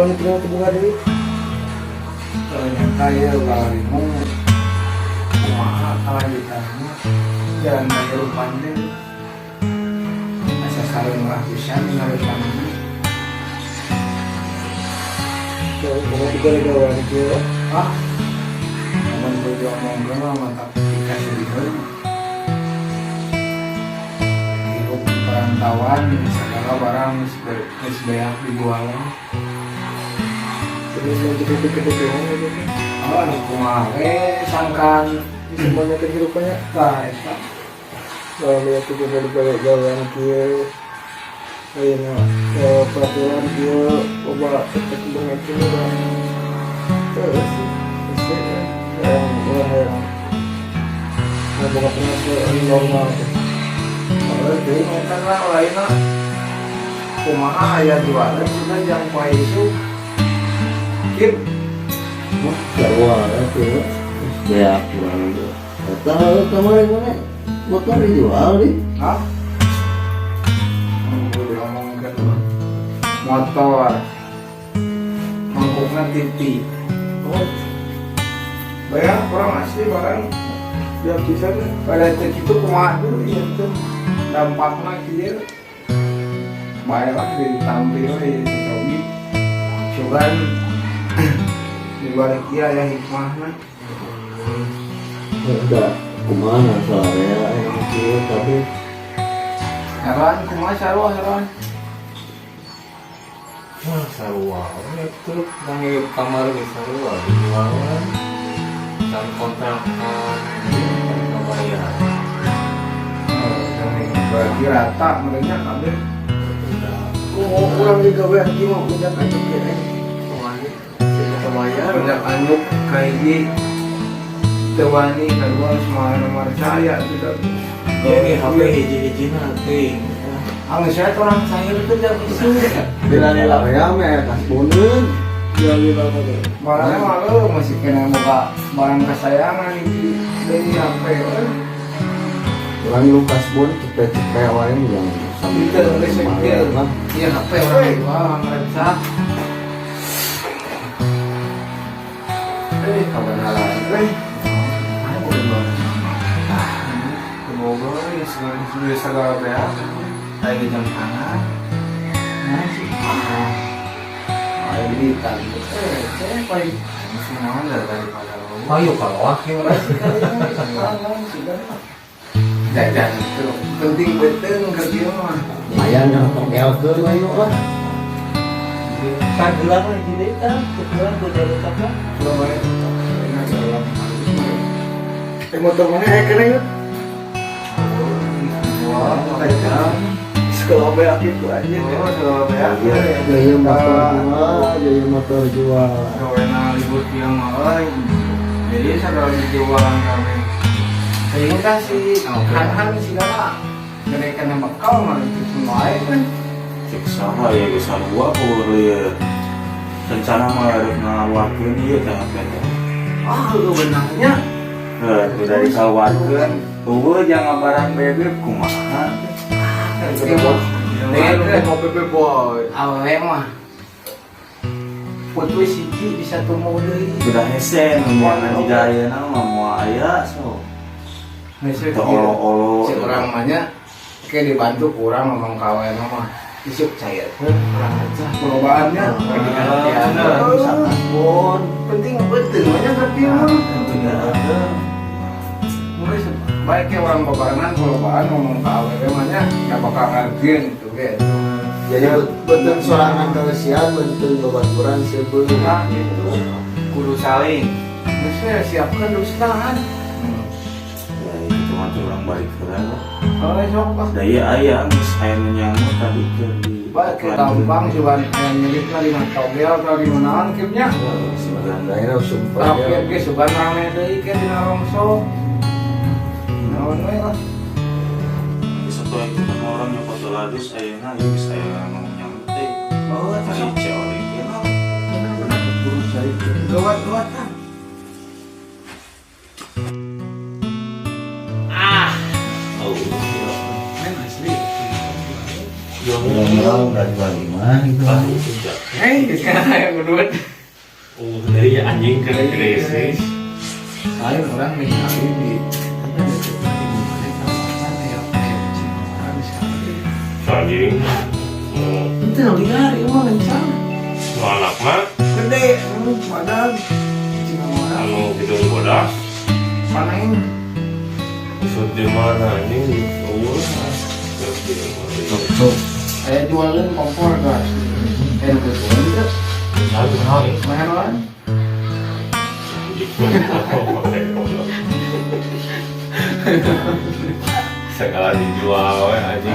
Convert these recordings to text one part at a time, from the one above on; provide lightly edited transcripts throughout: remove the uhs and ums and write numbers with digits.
wanita yang terbuka diri. Ternyata ya kalau kumaha kelanjutannya jalan dari rupanya asa sareng lah pisan ngarusan Kalau gara-gara dia, namun gue ngomong mah mantap dikasih dihun hirup perantauan segala barang banyak dijualan terus mau kedeketan gitu. anu kumaha sangkan Semuanya kehidupannya. tah eta Kalau lihat itu dari jalan dia, kayaknya peraturan dia, obat tetap dengan itu lah. Terus yang bukan penghasilan normal. kalau itu kan lah lainnya kumaha aya jualan sudah yang poe isu kip Jawa itu ya kurang itu. Tahu kemarin mana motor dijual nih. hah udah ngomongin motor mangkuknya TV banyak orang asli barang yang bisa pada detik itu kumaha dulu ya itu dampaknya dia bayarlah ditampil di Sobi cuman dibalik dia ya hikmahnya Enggak kemana soalnya itu tapi heran kumaha heran wah sarua itu nangi kamar di sarua dijualan dan kontrakan bayar bagi rata mereka kabeh Kurang juga lagi mau punya kancing ya. banyak anyuk kayak di tewani kedua semua nomor saya sudah jadi HP hiji-hiji nanti saya orang saya itu jam isu bila ya meh kasbuneun Ya bilang apa? barangnya malu masih kena muka barang kesayangan itu dari HP orang lu kasbun cepet-cepet wae yang itu resepnya iya HP orang jual ngerasa kebenaran ayo boleh banget semoga ya segala segala beak kayak di jam tangan nasi ayo di tadi saya paling semua daripada lo ayo kalau wakil jajan itu penting betul kerja mah lumayan yang tongel ke ayo lah kagelan lagi deh kan kebetulan gue jadi apa Surabaya enak dalam Motor mana kena yuk? wah tajam Sekolah beak itu aja. oh Surabaya jaya motor jual Rowena libur yang malai jadi sadar dijualan kami sehingga si han segala mereka nama kau mah itu semua kan sama ya bisa dua puluh ya rencana mah harus ngawakin iya jangan pendek lu benarnya udah disawarkan tuh jangan barang bebek kumaha dengan mau bebe boy awe mah putu siji bisa tumbuh deui udah hesen yang di daya nama mau ayah so Mesir itu olo-olo si orang mahnya kayak dibantu kurang ngomong kawan mah isuk cair aja perubahannya pun penting betul banyak kerja baiknya orang peperangan perubahan ngomong kawan mahnya nggak bakal ngertiin itu gitu jadi betul sorangan kesian betul babaturan sebelum nah itu kudu saling terus siapkan dustahan ya itu mah orang baik keren oh sok lah daya ayah saya menyangkut tadi ke di baik ke tampang coba yang nyelipnya di togel atau di manaan kipnya daerah sumpah tapi ke suka rame deui ke di narongso naon we lah satu itu kan orang yang foto lagi saya nanya saya mau nyampe oh saya cewek gawat kan Orang dari Baliman itu. Sekarang yang kedua. Dari anjing ke krisis. Saya orang nih kali di Anjing. itu yang liar, itu mah kencang. Anak mah Gede, padahal cina orang anu gitu bodas. panen. Maksud di mana anjing? Sok. Saya jualin kompor guys. Betul juga. Lalu kenal nih. Mahal kan? Segala dijual we anjing.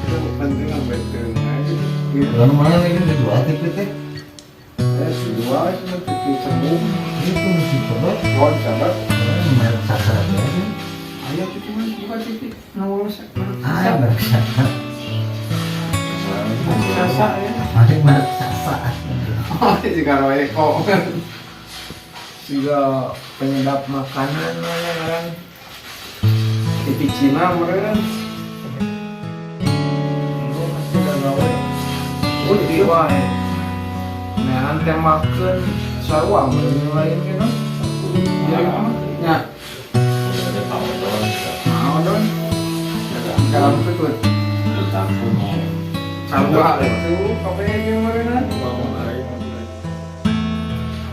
Itu penting yang betul aja. Lalu mana lagi kedua teh? Jual cuma titik sembung. Itu mesti coba. Oh, sabar. Merek sasaran ya. Ayo kita mah buka titik nomor Ah, merek sasaran. Sasa ya. Mari merek sasaran. Oh, jika roeko kan. Juga penyedap makanan kan. Titik Cina mereka. Lu masih udah gawe. Udah diwae. Nah, nanti makan sarwa lain gitu. Jadi mah nya Ada tahu doang. mau don. Dalam ketut. Sarwa itu kape yang mereka.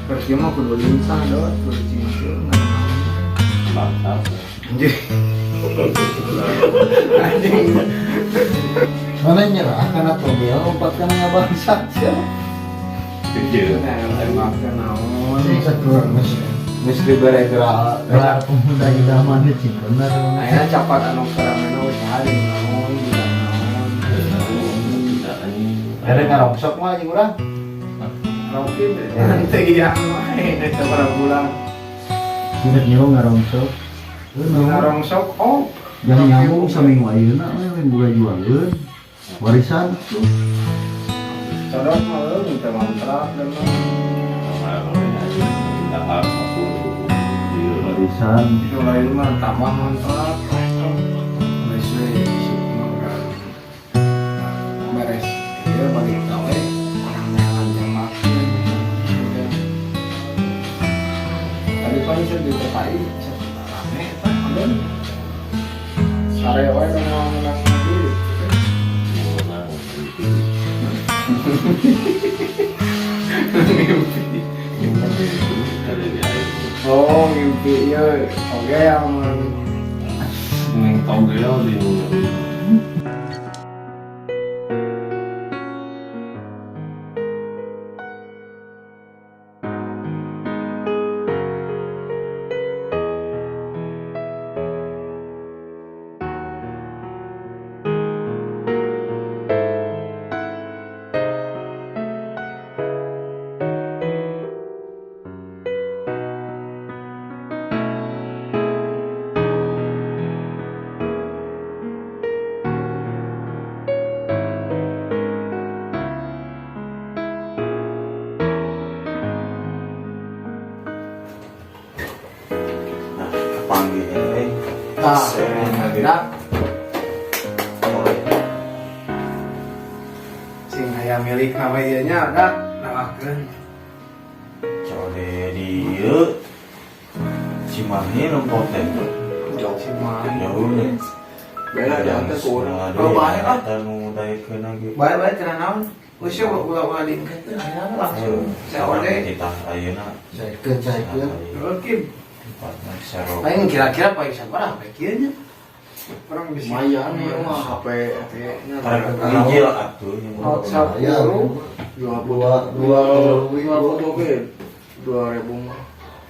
Pergi mah kudu lincah dot, kudu cincin. Mantap. Anjing. Anjing. Mana nyerah karena tuh dia lompat kan ngabang saja. Kecil. Makan naon. Bisa keluar mesti beregerak. Gelar pemuda idaman itu benar. Ayeuna capat anu keramena we hari naon juga naon. Ada ngarongsok mah jeung urang. Mungkin nanti yang main itu pada bulan. Tidak nyewa ngarongsok. Ngarongsok oh Yang nyambung saming ayeuna we boga jualkeun. Warisan tuh. codot mah minta mantap dan Warisan. itu lain mah tambah mantap. Beres we isi makan. Beres dia balik gawe orang nyalan jam makan. Tadi kan saya diterkai rame tak ada. Sare wae kan ngomong lagi. Oh, mimpi ya. Oke yang Neng togel di panggilnya nah, sing aya milik nama ieu nya dak nawakeun. code dia Cimahi nempoten Jok si Mai. jauh nih Bela yang ada kurang. setengah Oh, bae ah. kita ngudaikeun lagi Bae cenah naon? Geus ulah diingkeun teh aya langsung. Saya ode. kita ayeuna Caikeun. Oke. tempatna sero Paling kira-kira paling sabaraha bae kieu nya. Orang bisa Lumayan, ya, mah. HP nya. karena hijil atuh yang WhatsApp Ya, 2000 mah.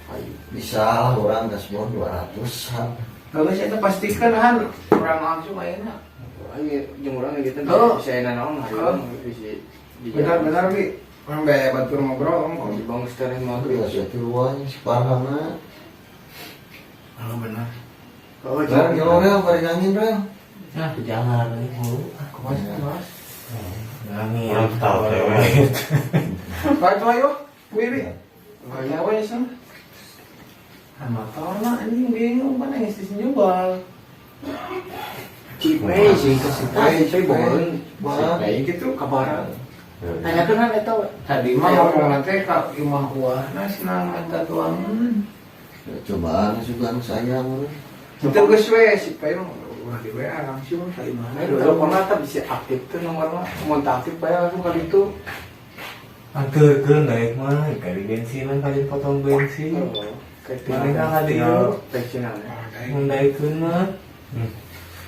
Ayo. bisa orang gasmon 200-an. Kalau saya pastikan han orang langsung ayeuna. ayo jeung urang gitu Oh. bisa enak naon bisa Benar-benar Bi. Orang bae batur ngobrol ngomong. di bang sekarang mau Ya setuan separahna. Oh benar. Oh Kan jauh ya bari angin rel. Nah, Jangan ibu. aku masih mas. angin orang tahu cewek Pak itu ayo, Wiwi. Banyak apa ya sana? Motor lah, anjing bingung mana yang sisi nyubal. Cipay sih ke Cipay saya bohong Bohong. Kayak gitu kabar. Tanyakan kan itu. Tadi mah ngomong nanti kalau imah buah nasi nang minta tuangan. Cobaan juga saya mah. Itu geus we si Payung udah di WA langsung kali mana. Kalau pernah tak bisa aktif tuh nomornya. Mau aktif bayar langsung kali itu. Ke naik mah kali bensin kali potong bensin. Mana kan ada yo Pensiunan. naikkeun mah.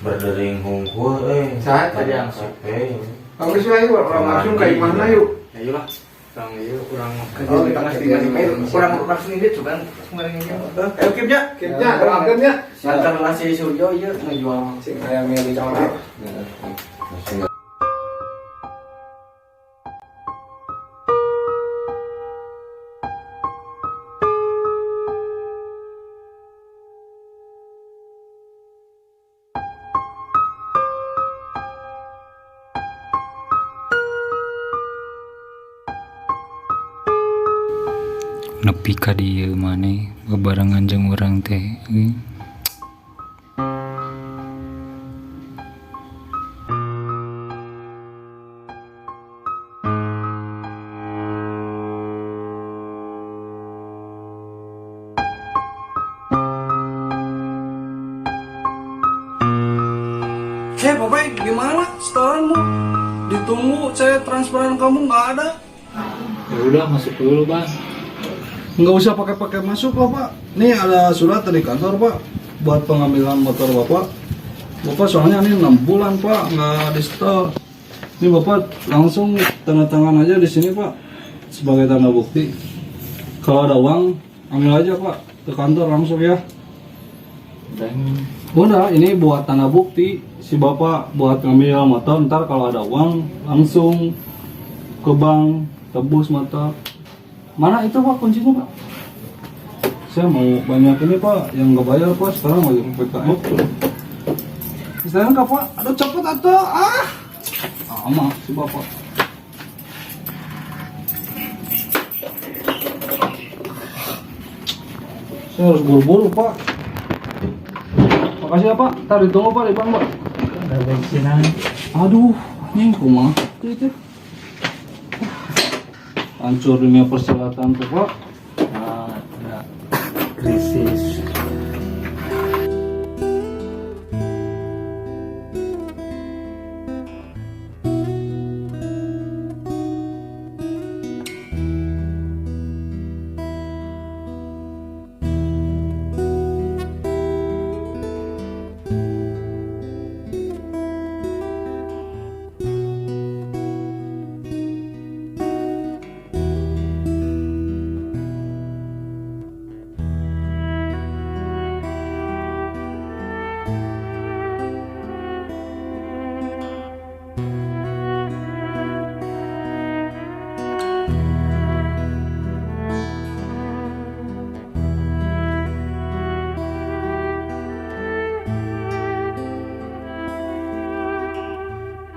Berdering hungkul Saat tadi yang sampai Kamu sih ayo orang langsung ke mana yuk? Ayo lah. Orang itu orang kerja di tengah di mana? Kurang langsung ini juga sebenarnya. Ayo kipnya. Kitnya, akhirnya. Antar nasi Suryo ieu ngejual Sing ayam yang dicampur. Nepi ka dieu maneh bebarengan jeung urang teh. Bapak, gimana setoranmu? Ditunggu, saya transferan kamu nggak ada. Ya udah masuk dulu, Bang. Nggak usah pakai masuk kok, Pak. Nih ada surat dari kantor, Pak, buat pengambilan motor Bapak. Bapak soalnya ini 6 bulan, Pak, nggak di store. Ini Bapak langsung tanda tangan aja di sini, Pak, sebagai tanda bukti. Kalau ada uang, ambil aja, Pak, ke kantor langsung ya. Udah, ini buat tanda bukti. Si Bapak buat ngambil motor, ntar kalau ada uang langsung ke bank tebus motor. Mana itu Pak kuncinya Pak? Saya mau banyak ini Pak yang nggak bayar Pak, sekarang lagi PPKM. Sekarang kak Pak, aduh cepet atau maaf si Bapak. Saya harus buru-buru Pak. Makasih ya Pak, ntar ditunggu Pak di bank Pak. Ada bensinan. Aduh, ini kumaha itu. Hancur dunia persilatan tuh Pak. Nah, ada krisis